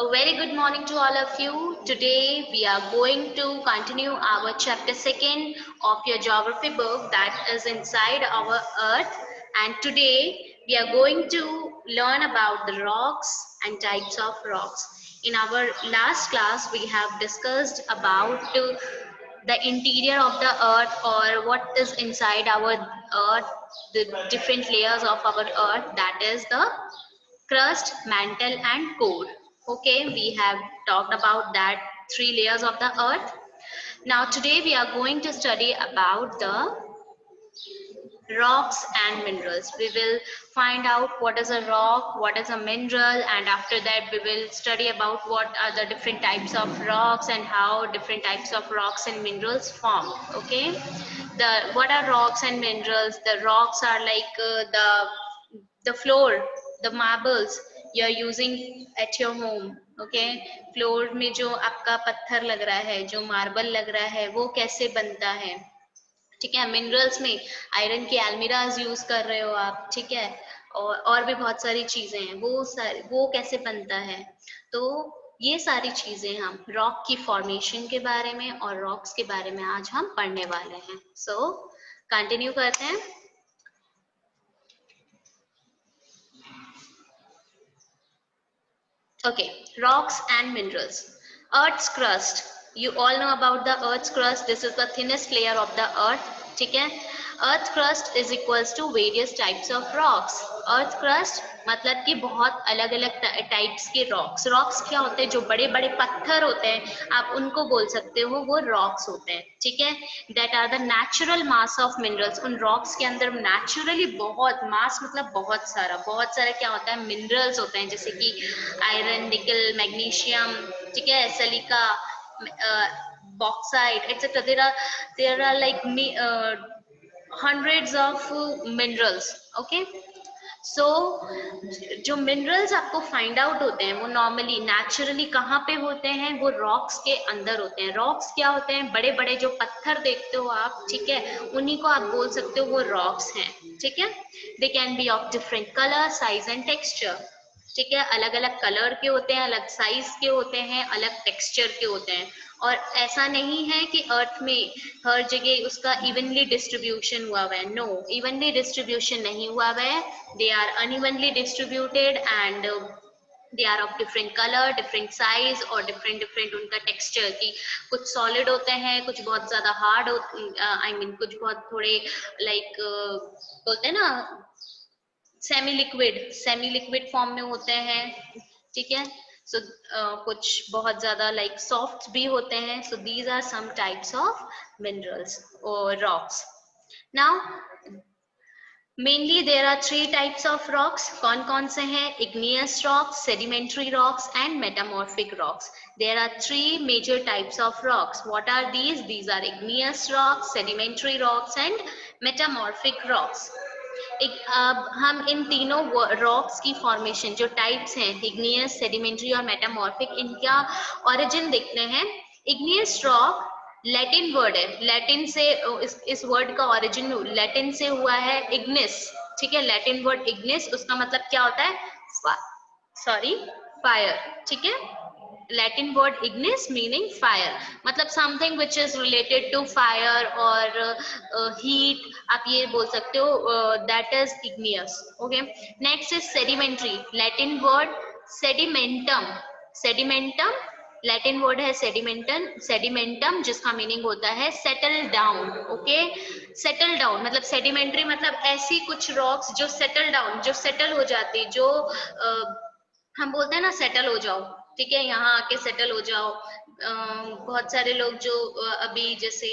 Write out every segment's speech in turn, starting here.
A very good morning to all of you. Today we are going to continue our chapter 2 of your geography book, that is Inside Our Earth. And today we are going to learn about the rocks and types of rocks. In our last class we have discussed about the interior of the earth, or what is inside our earth, the different layers of our earth, that is the crust, mantle and core. Okay, we have talked about that three layers of the earth. Now today we are going to study about the rocks and minerals. We will find out what is a rock, what is a mineral, and after that we will study about what are the different types of rocks and how different types of rocks and minerals form. Okay, the what are rocks and minerals? The rocks are like the floor, the marbles you are using at your home. Okay, floor में जो आपका पत्थर लग रहा है, जो marble लग रहा है, वो कैसे बनता है? ठीक है, मिनरल्स में आयरन की एल्मिराज यूज कर रहे हो आप, ठीक है, और भी बहुत सारी चीजें हैं, वो कैसे बनता है? तो ये सारी चीजें हम रॉक की फॉर्मेशन के बारे में और रॉक्स के बारे में आज हम पढ़ने वाले हैं. सो कंटिन्यू करते हैं. Okay, rocks and minerals. Earth's crust. You all know about the Earth's crust. This is the thinnest layer of the Earth. ठीक है? Earth crust is equals to various types of rocks. Earth crust मतलब कि बहुत अलग अलग types के rocks. Rocks क्या होते हैं? जो बड़े बड़े पत्थर होते हैं, आप उनको बोल सकते हो, वो रॉक्स होते हैं. ठीक है? That are the natural mass of minerals. उन रॉक्स के अंदर नेचुरली बहुत मास मतलब बहुत सारा क्या होता है? मिनरल्स होते हैं, जैसे कि आयरन, निकल, मैग्नीशियम, ठीक है, silica, bauxite, etc. There are like hundreds of minerals. Okay, सो जो मिनरल्स आपको फाइंड आउट होते हैं वो नॉर्मली नेचुरली कहाँ पे होते हैं? वो रॉक्स के अंदर होते हैं. रॉक्स क्या होते हैं? बड़े बड़े जो पत्थर देखते हो आप, ठीक है, उन्हीं को आप बोल सकते हो वो रॉक्स हैं. ठीक है, they can be of different colour, size and texture. ठीक है, अलग अलग कलर के होते हैं, अलग साइज के होते हैं, अलग टेक्सचर के होते हैं. और ऐसा नहीं है कि अर्थ में हर जगह उसका इवनली डिस्ट्रीब्यूशन हुआ हुआ है. नो, इवनली डिस्ट्रीब्यूशन नहीं हुआ हुआ है. They are unevenly distributed and they are of different colour, different size और डिफरेंट डिफरेंट उनका टेक्सचर. की कुछ सॉलिड होते हैं, कुछ बहुत ज्यादा हार्ड, आई मीन कुछ बहुत थोड़े लाइक बोलते हैं ना सेमी लिक्विड फॉर्म में होते हैं. ठीक है, सो कुछ बहुत ज्यादा लाइक सॉफ्ट भी होते हैं. So these are some types of minerals और rocks. Now mainly there are three types of rocks. कौन कौन से हैं? Igneous rocks, sedimentary rocks and metamorphic rocks. There are three major types of rocks. What are these? These are igneous rocks, sedimentary rocks and metamorphic rocks. अब हम इन तीनों rocks की formation, जो types हैं, इग्नियस, सेडिमेंट्री और metamorphic, इनका origin देखते हैं. इग्नियस रॉक लैटिन वर्ड है. लैटिन से इस वर्ड का ओरिजिन लैटिन से हुआ है, इग्निस. ठीक है, लैटिन वर्ड इग्निस, उसका मतलब क्या होता है? फायर. ठीक है, Latin word ignis meaning fire, मतलब something which is related to fire और heat, आप ये बोल सकते हो, that is igneous. Okay, next is sedimentary. Latin word sedimentum. Sedimentum Latin word है सेडिमेंटम, जिसका मीनिंग होता है settle down. Okay, settle down मतलब सेडिमेंट्री मतलब ऐसी कुछ रॉक्स जो सेटल डाउन, जो सेटल हो जाती, जो हम बोलते हैं ना सेटल हो जाओ. ठीक है, यहाँ आके सेटल हो जाओ. बहुत सारे लोग जो अभी जैसे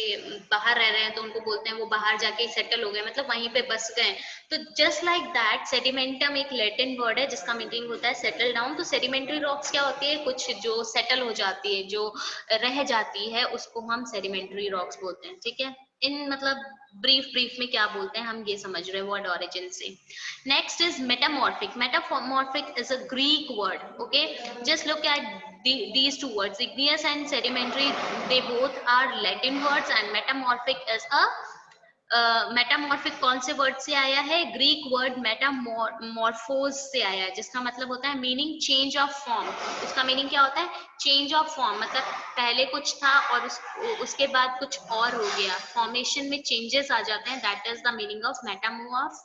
बाहर रह रहे हैं तो उनको बोलते हैं वो बाहर जाके सेटल हो गए, मतलब वहीं पे बस गए. तो जस्ट लाइक दैट सेडिमेंटम एक लैटिन वर्ड है जिसका मीनिंग होता है सेटल डाउन. तो सेडिमेंट्री रॉक्स क्या होती है? कुछ जो सेटल हो जाती है, जो रह जाती है, उसको हम सेडिमेंट्री रॉक्स बोलते हैं. ठीक है, इन मतलब ब्रीफ में क्या बोलते हैं हम ये समझ रहे हैं वर्ड ओरिजिन से. Next is metamorphic. Metamorphic is a Greek word. Okay, just look at these two words, igneous and sedimentary. They both are Latin words, and metamorphic is a metamorphic कौन से वर्ड से आया है? Greek word metamorphose से आया है, जिसका मतलब होता है मीनिंग चेंज ऑफ फॉर्म। इसका मीनिंग क्या होता है? चेंज ऑफ फॉर्म, मतलब पहले कुछ था और उसके बाद कुछ और हो गया, फॉर्मेशन में चेंजेस आ जाते हैं, that is the meaning of metamorph.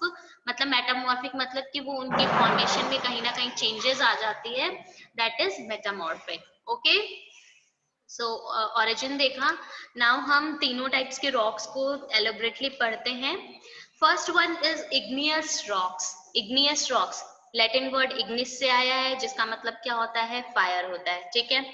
मतलब मेटामॉर्फिक मतलब कि वो उनके फॉर्मेशन में कहीं ना कहीं चेंजेस आ जाती है, that is metamorphic. Okay, so origin देखा। नाउ हम तीनों टाइप्स के रॉक्स को एलोबरेटली पढ़ते हैं। First one is igneous rocks. Igneous rocks Latin word Ignis से आया है, जिसका मतलब क्या होता है? फायर होता है, ठीक है।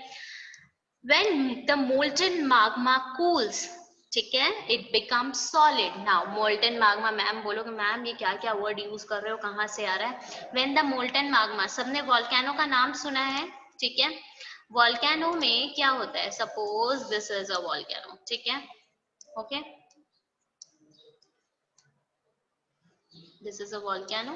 When the molten magma cools, ठीक है, it becomes solid. Now molten magma, ma'am बोलोगे मैम ये क्या क्या वर्ड यूज कर रहे हो, कहाँ से आ रहा है? When the molten magma, सबने वॉल्केनो का नाम सुना है, ठीक है। वॉल्केनो में क्या होता है? Suppose this is a volcano, ठीक है, okay, this is a volcano.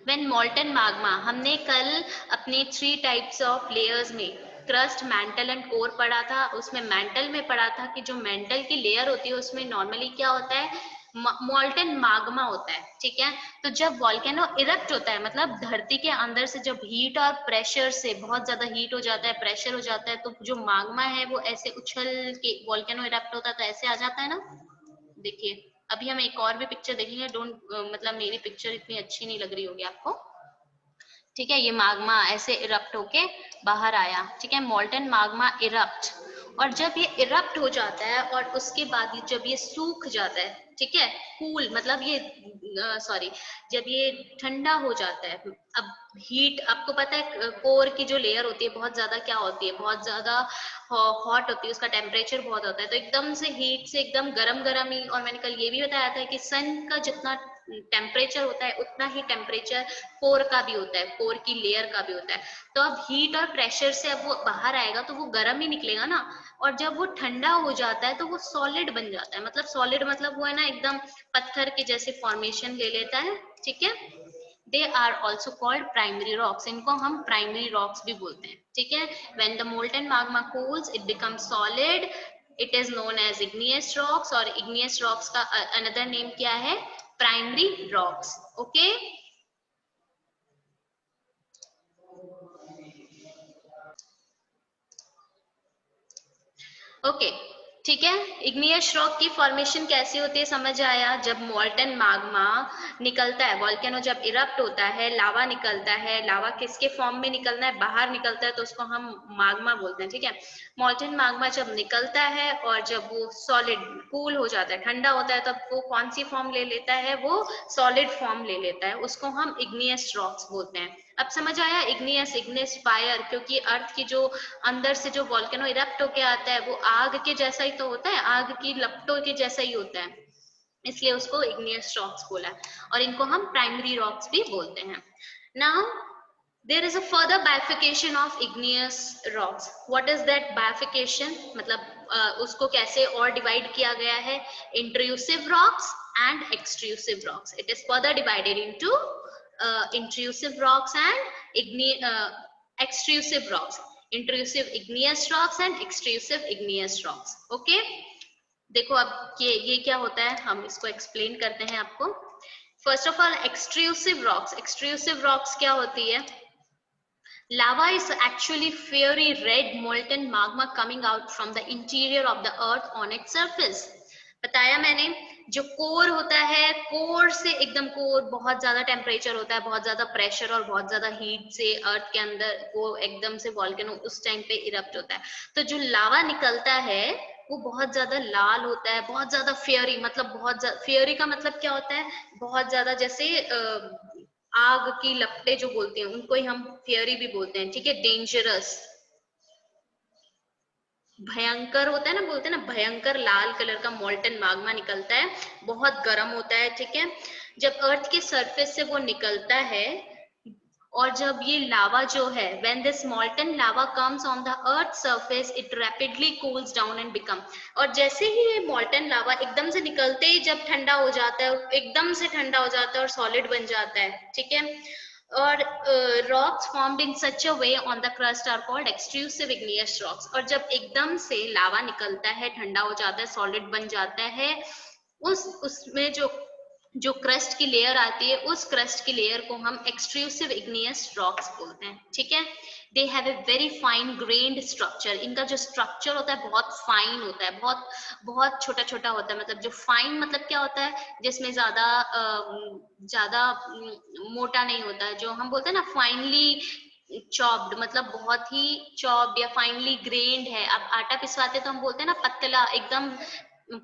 When molten magma, हमने कल अपने 3 टाइप्स ऑफ लेयर्स में क्रस्ट, मैंटल एंड कोर पढ़ा था। उसमें मैंटल में पढ़ा था कि जो मैंटल की लेयर होती है उसमें नॉर्मली क्या होता है? मोल्टन माग्मा होता है, ठीक है। तो जब वॉल्केनो इरप्ट होता है, मतलब धरती के अंदर से जब हीट और प्रेशर से बहुत ज्यादा हीट हो जाता है, प्रेशर हो जाता है, तो जो माग्मा है वो ऐसे उछल के, वॉल्केनो इरप्ट होता है तो ऐसे आ जाता है ना। देखिए अभी हम एक और भी पिक्चर देखेंगे, डोंट मतलब मेरी पिक्चर इतनी अच्छी नहीं लग रही होगी आपको, ठीक है। ये माग्मा ऐसे इरप्ट होके बाहर आया, ठीक है, मोल्टन माग्मा इरप्ट। और जब ये इरप्ट हो जाता है और उसके बाद जब ये सूख जाता है, ठीक है, कूल मतलब ये सॉरी, जब ये ठंडा हो जाता है, अब हीट, आपको पता है कोर की जो लेयर होती है बहुत ज्यादा क्या होती है? बहुत ज्यादा हॉट होती है, उसका टेम्परेचर बहुत होता है, तो एकदम से हीट से एकदम गरम गरम ही। और मैंने कल ये भी बताया था कि सन का जितना टेम्परेचर होता है उतना ही टेम्परेचर कोर का भी होता है, कोर की लेयर का भी होता है। तो अब हीट और प्रेशर से अब वो बाहर आएगा तो वो गर्म ही निकलेगा ना। और जब वो ठंडा हो जाता है तो वो सॉलिड बन जाता है, मतलब सॉलिड मतलब वो है ना एकदम पत्थर के जैसे फॉर्मेशन ले लेता है, ठीक है। They are also called primary rocks, इनको हम प्राइमरी रॉक्स भी बोलते हैं, ठीक है। When the molten magma cools it becomes solid, it is known as igneous rocks। और igneous rocks का another name क्या है? Primary rocks, okay. ओके, ठीक है। इग्नियस रॉक की फॉर्मेशन कैसी होती है समझ आया? जब मोल्टन मैग्मा निकलता है, वॉल्केनो जब इरप्ट होता है, लावा निकलता है, लावा किसके फॉर्म में निकलना है? बाहर निकलता है, तो उसको हम मैग्मा बोलते हैं, ठीक है। मोल्टन मैग्मा जब निकलता है और जब वो सॉलिड कूल हो जाता है, ठंडा होता है, तब वो कौन सी फॉर्म ले लेता है? वो सॉलिड फॉर्म ले लेता है, उसको हम इग्नियस रॉक्स बोलते हैं। अब समझ आया? इग्नियस, इग्निस फायर, क्योंकि अर्थ की जो अंदर से जो वॉल्केनो इरप्ट होके आता है वो आग के जैसा ही तो होता है, आग की लपटों के जैसा ही होता है, इसलिए उसको इग्नियस रॉक्स बोला है। और इनको हम प्राइमरी रॉक्स भी बोलते हैं। Now there is a further bifurcation of igneous rocks. What is that bifurcation? मतलब उसको कैसे और डिवाइड किया गया है? intrusive rocks and extrusive rocks. It is further divided into intrusive rocks and extrusive rocks. Intrusive igneous rocks and extrusive igneous rocks. Okay? देखो अब ये क्या होता है, हम इसको एक्सप्लेन करते हैं आपको। First of all extrusive rocks. Extrusive rocks क्या होती है? Lava is actually fiery red molten magma coming out from the interior of the earth on its surface. बताया मैंने, जो कोर होता है, कोर से एकदम कोर बहुत ज्यादा टेम्परेचर होता है, बहुत ज्यादा प्रेशर और बहुत ज्यादा हीट से अर्थ के अंदर वो एकदम से वॉल्केनो उस टाइम पे इरप्ट होता है। तो जो लावा निकलता है वो बहुत ज्यादा लाल होता है, बहुत ज्यादा फियरी, मतलब बहुत फियरी का मतलब क्या होता है? बहुत ज्यादा जैसे आग की लपटें जो बोलते हैं उनको ही हम फियरी भी बोलते हैं, ठीक है। डेंजरस, भयंकर होता है ना, बोलते हैं ना भयंकर लाल कलर का मोल्टन मैग्मा निकलता है, बहुत गर्म होता है, ठीक है। जब अर्थ के सरफेस से वो निकलता है और जब ये लावा जो है, when this molten lava comes on the earth surface it rapidly cools down and become, और जैसे ही ये molten lava एकदम से निकलते ही जब ठंडा हो जाता है, एकदम से ठंडा हो जाता है और सॉलिड बन जाता है, ठीक है। और rocks formed in such a way on the crust are called extrusive igneous rocks. और जब एकदम से लावा निकलता है, ठंडा हो जाता है, सॉलिड बन जाता है, उसमें जो क्रस्ट की लेयर आती है, उस क्रस्ट की लेयर को हम एक्सट्रूसिव इग्नियस रॉक्स बोलते हैं, ठीक है। They have a very fine grand structure, इनका जो स्ट्रक्चर होता है बहुत फाइन होता है, बहुत बहुत छोटा छोटा होता है। मतलब जो फाइन मतलब क्या होता है, जिसमें ज्यादा ज्यादा मोटा नहीं होता है, जो हम बोलते हैं ना फाइनली चॉप्ड, मतलब बहुत ही चॉप्ड या फाइनली ग्रेन्ड है। अब आटा पिसवाते तो हम बोलते हैं ना पतला, एकदम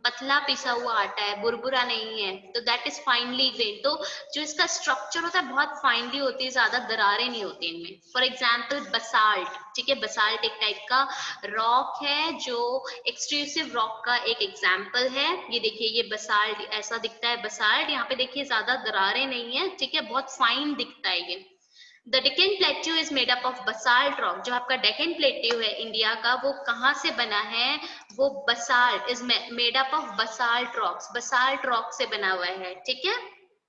पतला पिसा हुआ आटा है, बुरबुरा नहीं है, तो दैट इज फाइनली ग्रेन। तो जो इसका स्ट्रक्चर होता है बहुत फाइनली होती है, ज्यादा दरारें नहीं होती इनमें। फॉर एग्जाम्पल बसाल्ट, ठीक है, बसाल्ट एक टाइप का रॉक है जो एक्सट्रूसिव रॉक का एक एग्जाम्पल है। ये देखिए, ये बसाल्ट ऐसा दिखता है, बसाल्ट यहाँ पे देखिए ज्यादा दरारें नहीं है, ठीक है, बहुत फाइन दिखता है ये। The Deccan plateau is made up of basalt rock. जो आपका डेक्कन प्लेट्यू है इंडिया का, वो कहाँ से बना है, वो basalt is made up of basalt rocks, basalt rock से बना हुआ है, ठीक है।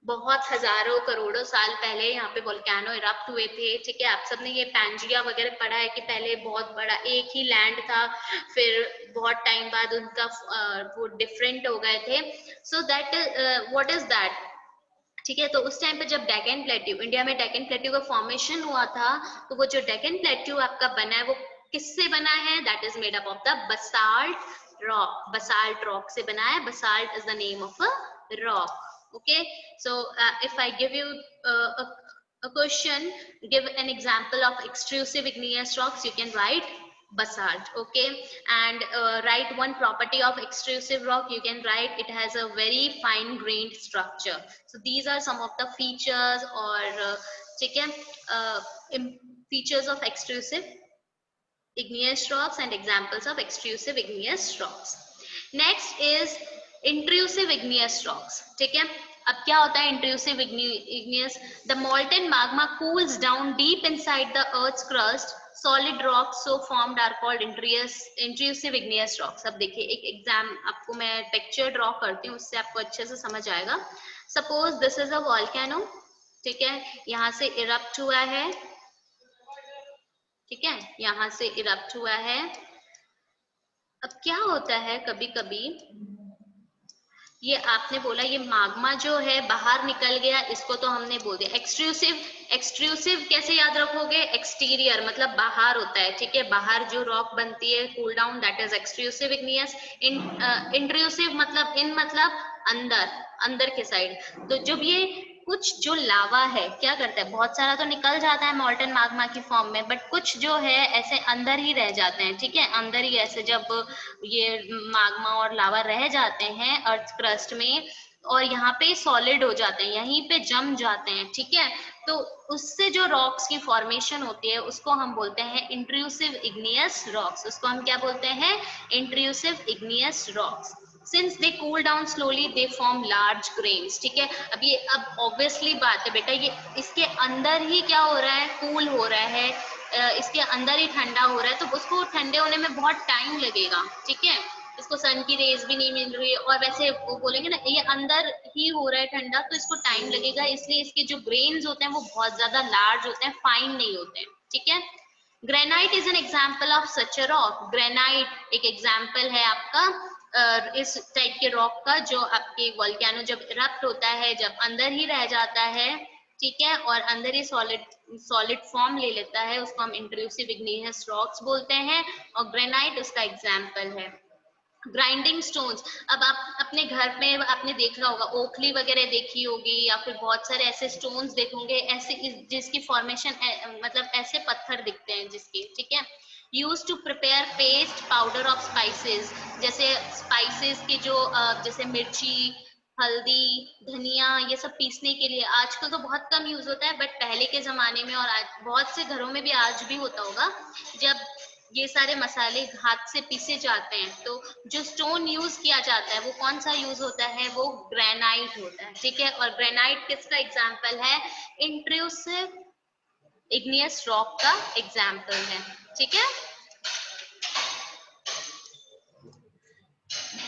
बहुत हजारों करोड़ों साल पहले यहाँ पे वोल्केनो इरप्ट हुए थे, ठीक है। आप सबने ये पैंजिया वगैरह पढ़ा है कि पहले बहुत बड़ा एक ही लैंड था, फिर बहुत टाइम बाद उनका वो डिफरेंट हो गए थे। So that what is that, ठीक है। तो उस टाइम पे जब डेक्कन प्लेट्यू, इंडिया में डेक्कन प्लेट्यू का फॉर्मेशन हुआ था, तो वो जो डेक्कन प्लेट्यू आपका बना है वो किससे बना है, that is made up of the basalt rock, basalt rock से बना है। Basalt is the name of a rock, okay. So if I give you a question, give an example of extrusive igneous rocks, you can write basalt, okay. And write one property of extrusive rock, you can write it has a very fine grained structure. So these are some of the features or ठीक है, features of extrusive igneous rocks and examples of extrusive igneous rocks. Next is intrusive igneous rocks, ठीक है। अब क्या होता है intrusive igneous? The molten magma cools down deep inside the earth's crust. Solid rocks so formed are called intrusive igneous rocks. अब देखिए एक exam आपको मैं टेक्सचर ड्रॉ करती हूँ, उससे आपको अच्छे से समझ आएगा। Suppose this is a volcano, ठीक है, यहाँ से इरप्ट हुआ है, ठीक है, यहाँ से इरप्ट हुआ है। अब क्या होता है, कभी कभी ये आपने बोला ये माग्मा जो है बाहर निकल गया, इसको तो हमने बोल दिया एक्सट्रूसिव। एक्सट्रूसिव कैसे याद रखोगे, एक्सटीरियर मतलब बाहर होता है, ठीक है, बाहर जो रॉक बनती है cool down, that is extrusive igneous. Intrusive मतलब इन मतलब अंदर, अंदर के साइड। तो जब ये कुछ जो लावा है क्या करता है, बहुत सारा तो निकल जाता है मॉल्टन मैग्मा की फॉर्म में, बट कुछ जो है ऐसे अंदर ही रह जाते हैं, ठीक है, अंदर ही ऐसे जब ये मैग्मा और लावा रह जाते हैं अर्थ क्रस्ट में और यहाँ पे सॉलिड हो जाते हैं, यहीं पे जम जाते हैं, ठीक है। तो उससे जो रॉक्स की फॉर्मेशन होती है उसको हम बोलते हैं इंट्रूसिव इग्नियस रॉक्स। उसको हम क्या बोलते हैं, intrusive igneous rocks. Since they cool down slowly, they form large grains, ठीक है। अब ये अब ऑब्वियसली बात है बेटा, ये इसके अंदर ही क्या हो रहा है, कूल हो रहा है, इसके अंदर ही ठंडा हो रहा है, तो उसको ठंडे होने में बहुत टाइम लगेगा, ठीक है। इसको सन की रेज भी नहीं मिल रही है, और वैसे वो बोलेंगे ना ये अंदर ही हो रहा है ठंडा, तो इसको टाइम लगेगा, इसलिए इसके जो ग्रेन्स होते हैं वो बहुत ज्यादा लार्ज होते हैं, फाइन नहीं होते हैं, ठीक है। Granite is an example of such a rock. Granite एक एग्जाम्पल है आपका इस टाइप के रॉक का, जो आपके वोल्केनो जब इरप्ट होता है, जब अंदर ही रह जाता है, ठीक है, और अंदर ही सॉलिड सॉलिड फॉर्म ले लेता है, उसको हम इंट्रूसिव इग्नियस रॉक्स बोलते हैं, और ग्रेनाइट उसका एग्जाम्पल है। ग्राइंडिंग स्टोन्स, अब आप अपने घर में आपने देखा होगा, ओखली वगैरह देखी होगी, या फिर बहुत सारे ऐसे स्टोन्स देखोगे ऐसे जिसकी फॉर्मेशन मतलब ऐसे पत्थर दिखते हैं जिसके, ठीक है। Use to prepare paste powder of spices, जैसे स्पाइसेस की जो जैसे मिर्ची, हल्दी, धनिया, ये सब पीसने के लिए आजकल तो बहुत कम यूज होता है, बट पहले के जमाने में और आज बहुत से घरों में भी आज भी होता होगा, जब ये सारे मसाले हाथ से पीसे जाते हैं, तो जो स्टोन यूज किया जाता है वो कौन सा यूज होता है, वो ग्रेनाइट होता है, ठीक है। और ग्रेनाइट किसका एग्जाम्पल है, इंट्रूसिव इग्नियस रॉक का एग्जाम्पल है, ठीक है।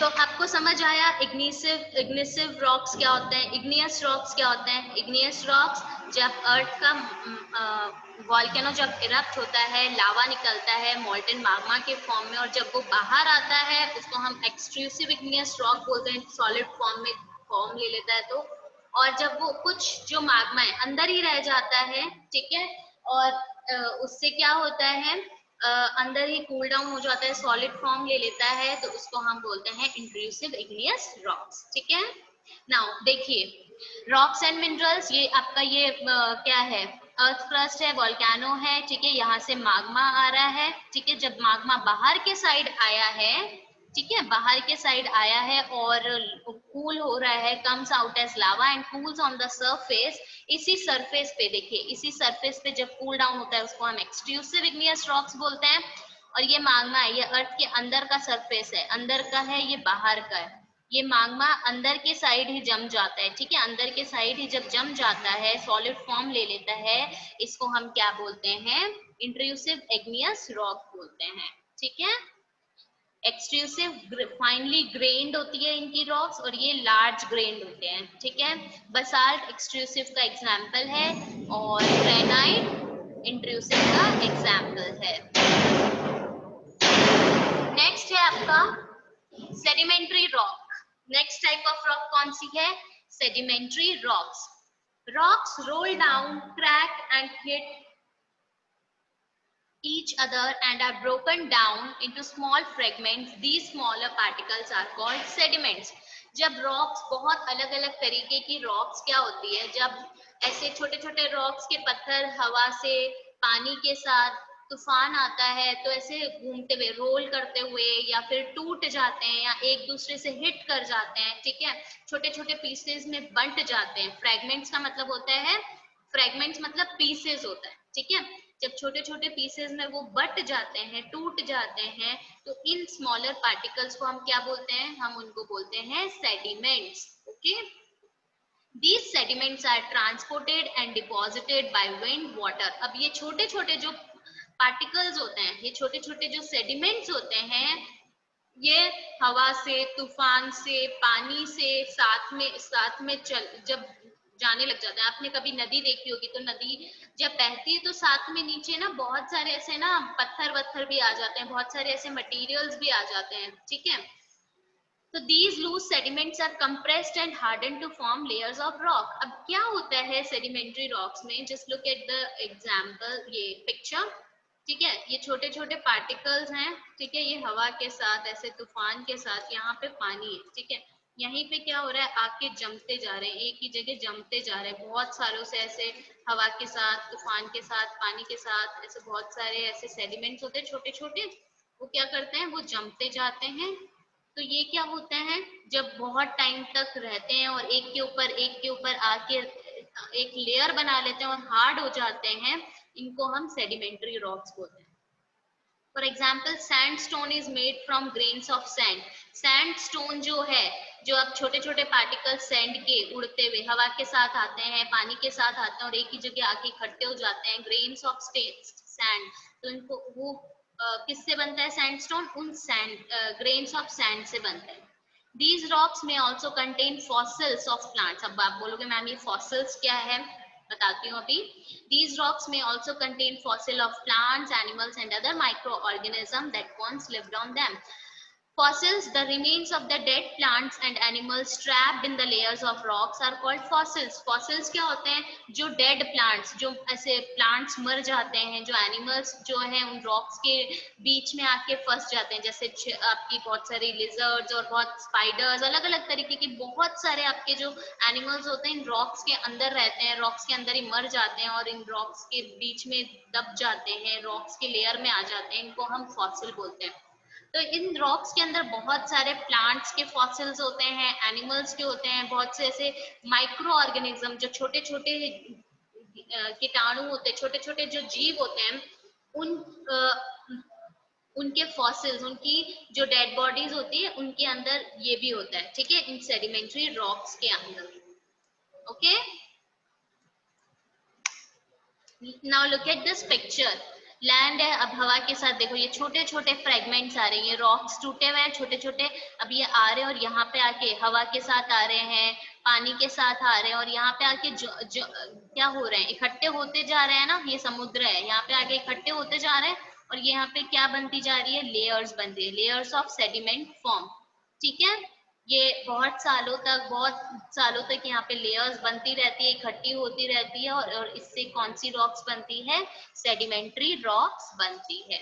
तो आपको समझ आया इग्निसिव रॉक्स क्या होते हैं, इग्नियस रॉक्स क्या होते हैं। इग्नियस रॉक्स जब अर्थ का वॉल्केनो जब इरप्ट होता है, लावा निकलता है मोल्टन माग्मा के फॉर्म में, और जब वो बाहर आता है उसको हम एक्सट्रूसिव इग्नियस रॉक बोलते हैं, सॉलिड फॉर्म में फॉर्म ले लेता है तो। और जब वो कुछ जो माग्मा है अंदर ही रह जाता है, ठीक है, और उससे क्या होता है, अंदर ही कूल डाउन हो जाता है, सॉलिड फॉर्म ले लेता है, तो उसको हम बोलते हैं इंट्रूसिव इग्नियस रॉक्स, ठीक है। नाउ देखिए रॉक्स एंड मिनरल्स, ये आपका ये क्या है, अर्थ क्रस्ट है, वोल्केनो है, ठीक है, यहाँ से माग्मा आ रहा है, ठीक है, जब माग्मा बाहर के साइड आया है, ठीक है, बाहर के साइड आया है और कूल हो रहा है, comes out as lava and cools on the surface, इसी सरफेस पे देखिए, इसी सरफेस पे जब कूल डाउन होता है उसको हम एक्सट्रूसिव इग्नियस रॉक्स बोलते हैं। और ये माग्मा है, ये अर्थ के अंदर का सरफेस है, अंदर का है, ये बाहर का है, ये माग्मा अंदर के साइड ही जम जाता है, ठीक है, अंदर के साइड ही जब जम जाता है, सॉलिड फॉर्म ले लेता है, इसको हम क्या बोलते हैं, इंट्रूसिव इग्नियस रॉक बोलते हैं, ठीक है। एक्सट्रूसिव फाइनली ग्रेन्ड होती है इनकी रॉक्स, और ये लार्ज ग्रेन्ड होते हैं, ठीक है। बसाल्ट एक्सट्रूसिव का एग्जाम्पल है और ग्रेनाइट इंट्रूसिव का एग्जाम्पल है। नेक्स्ट है आपका sedimentary rock. Next type of rock कौन सी है, sedimentary rocks. Rocks roll down, crack and hit each other and are broken down into small fragments. These smaller particles are called sediments. जब rocks बहुत अलग अलग तरीके की रॉक्स क्या होती है, जब ऐसे छोटे छोटे रॉक्स के पत्थर हवा से पानी के साथ तूफान आता है तो ऐसे घूमते हुए रोल करते हुए या फिर टूट जाते हैं या एक दूसरे से हिट कर जाते हैं, ठीक है, छोटे छोटे पीसेस में बंट जाते हैं। फ्रेगमेंट्स का मतलब होता है, फ्रेगमेंट्स मतलब पीसेस होता है, ठीक है, जब छोटे छोटे पीसेस में वो बट जाते हैं, टूट जाते हैं, तो इन स्मॉलर पार्टिकल्स को हम क्या बोलते हैं, हम उनको बोलते हैं sediments, okay. These sediments are transported and deposited by wind, water. अब ये छोटे छोटे जो पार्टिकल्स होते हैं, ये छोटे छोटे जो सेडिमेंट्स होते हैं, ये हवा से, तूफान से, पानी से साथ में चल जब जाने लग जाता है। आपने कभी नदी देखी होगी, तो नदी जब बहती है तो साथ में नीचे ना बहुत सारे ऐसे ना पत्थर वत्थर भी आ जाते हैं, बहुत सारे ऐसे मटेरियल्स भी आ जाते हैं, ठीक है। तो these loose sediments are compressed and hardened to form layers of rock. अब क्या होता है sedimentary rocks में, just look at the example, ये picture, ठीक है, ये छोटे छोटे पार्टिकल्स हैं, ठीक है, ये हवा के साथ ऐसे तूफान के साथ, यहाँ पे पानी है, ठीक है, यहीं पे क्या हो रहा है, आके जमते जा रहे हैं, एक ही जगह जमते जा रहे हैं, बहुत सालों से ऐसे हवा के साथ, तूफान के साथ, पानी के साथ, ऐसे बहुत सारे ऐसे सेडिमेंट्स होते हैं छोटे छोटे, वो क्या करते हैं, वो जमते जाते हैं। तो ये क्या होता है, जब बहुत टाइम तक रहते हैं और एक के ऊपर आके एक लेयर बना लेते हैं और हार्ड हो जाते हैं, इनको हम सेडिमेंट्री रॉक्स बोलते हैं। For example sandstone is made from grains of sand. Sandstone जो है, जो अब छोटे छोटे पार्टिकल सैंड के उड़ते हुए हवा के साथ आते हैं, पानी के साथ आते हैं और एक ही जगह आके इकट्ठे हो जाते हैं, ग्रेन्स ऑफ सैंड, तो इनको वो किससे बनता है सैंडस्टोन, उन सैंड ग्रेन्स ऑफ सैंड से बनता है। These rocks may also contain fossils of plants. अब आप बोलोगे मैम ये fossils क्या है, बताती हूँ अभी। These rocks may also contain fossil of plants, animals and other microorganisms that once lived on them. Fossils, the remains of the dead plants and animals trapped in the layers of rocks are called fossils. Fossils क्या होते हैं, जो dead plants, जो ऐसे plants मर जाते हैं, जो animals जो हैं उन rocks के बीच में आके फंस जाते हैं, जैसे आपकी बहुत सारी lizards और बहुत spiders, अलग अलग तरीके के बहुत सारे आपके जो animals होते हैं इन rocks के अंदर रहते हैं, rocks के अंदर ही मर जाते हैं और इन rocks के बीच में दब जाते हैं, rocks के layer में आ जाते हैं, इनको हम fossil बोलते हैं। तो इन रॉक्स के अंदर बहुत सारे प्लांट्स के फॉसिल्स होते हैं, एनिमल्स के होते हैं, बहुत से ऐसे माइक्रो ऑर्गेनिज्म जो छोटे छोटे कीटाणु होते हैं, छोटे छोटे जो जीव होते हैं, उनके फॉसिल्स, उनकी जो डेड बॉडीज होती है उनके अंदर ये भी होता है, ठीक है, इन सेडिमेंट्री रॉक्स के अंदर, okay. Now look at this picture. Land है। अब हवा के साथ देखो ये छोटे छोटे फ्रेगमेंट्स आ रहे हैं, ये रॉक्स टूटे हुए हैं छोटे छोटे, अब ये आ रहे हैं और यहाँ पे आके हवा के साथ आ रहे हैं, पानी के साथ आ रहे हैं, और यहाँ पे आके क्या हो रहे हैं, इकट्ठे होते जा रहे हैं ना, ये समुद्र है, यहाँ पे आके इकट्ठे होते जा रहे हैं, और ये यहाँ पे क्या बनती जा रही है, लेयर्स बन रही है, लेयर्स ऑफ सेडिमेंट फॉर्म। ठीक है, ये बहुत सालों तक यहाँ पे लेयर्स बनती रहती है, इकट्ठी होती रहती है, और इससे कौन सी रॉक्स बनती है, सेडिमेंट्री रॉक्स बनती है।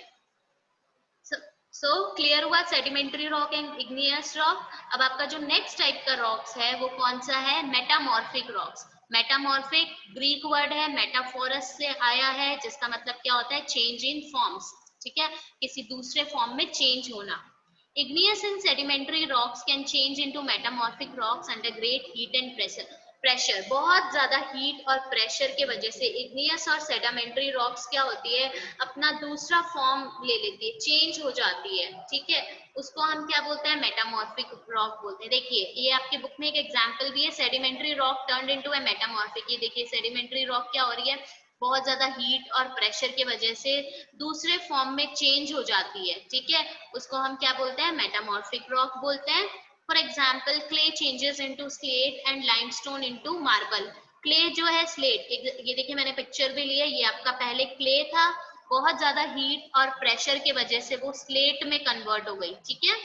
सो क्लियर हुआ sedimentary rock and igneous rock. अब आपका जो नेक्स्ट टाइप का रॉक्स है वो कौन सा है, metamorphic rocks. Metamorphic Greek word है, मेटाफोरस से आया है, जिसका मतलब क्या होता है, चेंज इन फॉर्म्स। ठीक है, किसी दूसरे फॉर्म में चेंज होना। Igneous and sedimentary rocks can change into metamorphic rocks under great heat and pressure। बहुत ज्यादा हीट और प्रेशर के वजह से igneous और sedimentary rocks क्या होती है, अपना दूसरा फॉर्म ले लेती है, चेंज हो जाती है। ठीक है, उसको हम क्या बोलते हैं, मेटामॉर्फिक रॉक बोलते हैं। देखिए ये आपके बुक में एक एग्जांपल भी है, सेडिमेंट्री रॉक टर्न्ड इनटू ए मेटामॉर्फिक। ये देखिए सेडिमेंट्री रॉक क्या हो रही है, बहुत ज्यादा हीट और प्रेशर के वजह से दूसरे फॉर्म में चेंज हो जाती है। ठीक है, उसको हम क्या बोलते हैं, मेटामॉर्फिक रॉक बोलते हैं। For example clay changes into slate and limestone into marble. Clay जो है स्लेट, ये देखिए मैंने पिक्चर भी ली है, ये आपका पहले क्ले था, बहुत ज्यादा हीट और प्रेशर के वजह से वो स्लेट में कन्वर्ट हो गई। ठीक है,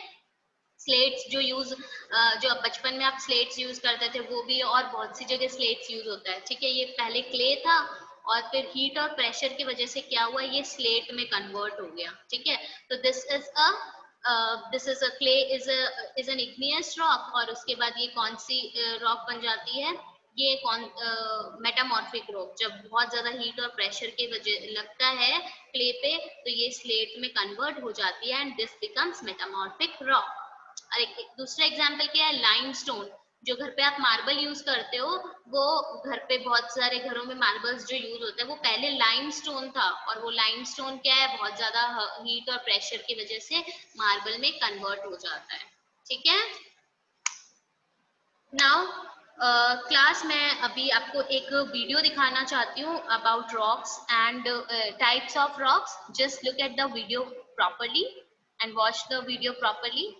स्लेट्स जो अब बचपन में आप स्लेट्स यूज करते थे वो भी, और बहुत सी जगह स्लेट्स यूज होता है। ठीक है, ये पहले क्ले था और फिर हीट और प्रेशर की वजह से क्या हुआ, ये स्लेट में कन्वर्ट हो गया। ठीक है, तो this is a clay is an igneous rock, और उसके बाद ये कौन सी रॉक बन जाती है, ये कौन मेटामॉर्फिक रॉक। जब बहुत ज्यादा हीट और प्रेशर के वजह लगता है क्ले पे तो ये स्लेट में कन्वर्ट हो जाती है, and this becomes metamorphic rock. और एक दूसरा एग्जाम्पल क्या है, लाइमस्टोन। जो घर पे आप मार्बल यूज करते हो, वो घर पे बहुत सारे घरों में मार्बल्स जो यूज होते हैं वो पहले लाइमस्टोन था, और वो लाइमस्टोन क्या है, बहुत ज्यादा हीट और प्रेशर की वजह से मार्बल में कन्वर्ट हो जाता है। ठीक है, नाउ क्लास में अभी आपको एक वीडियो दिखाना चाहती हूँ about rocks and types of rocks. Just look at the video properly and watch the video properly.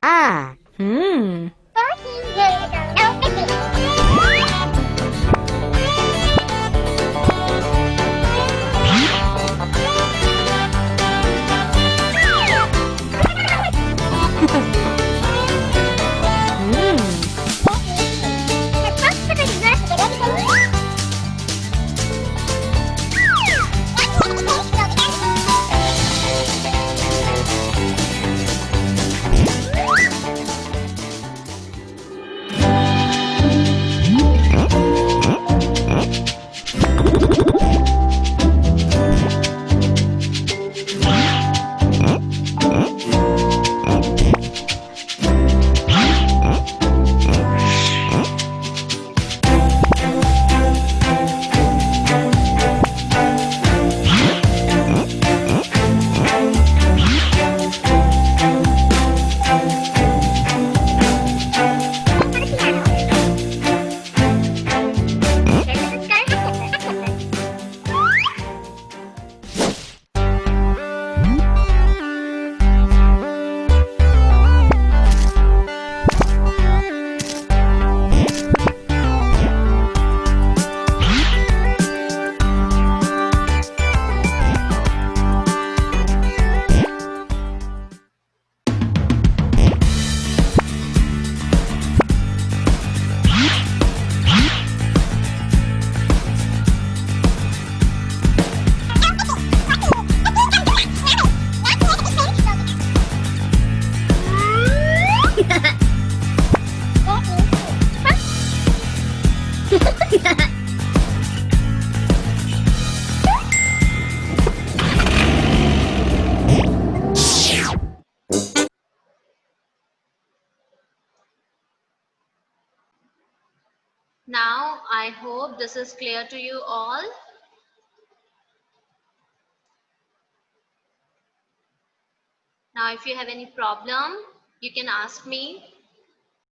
Ah, hmm. Hmm. Now, I hope this is clear to you all. Now, if you have any problem, you can ask me.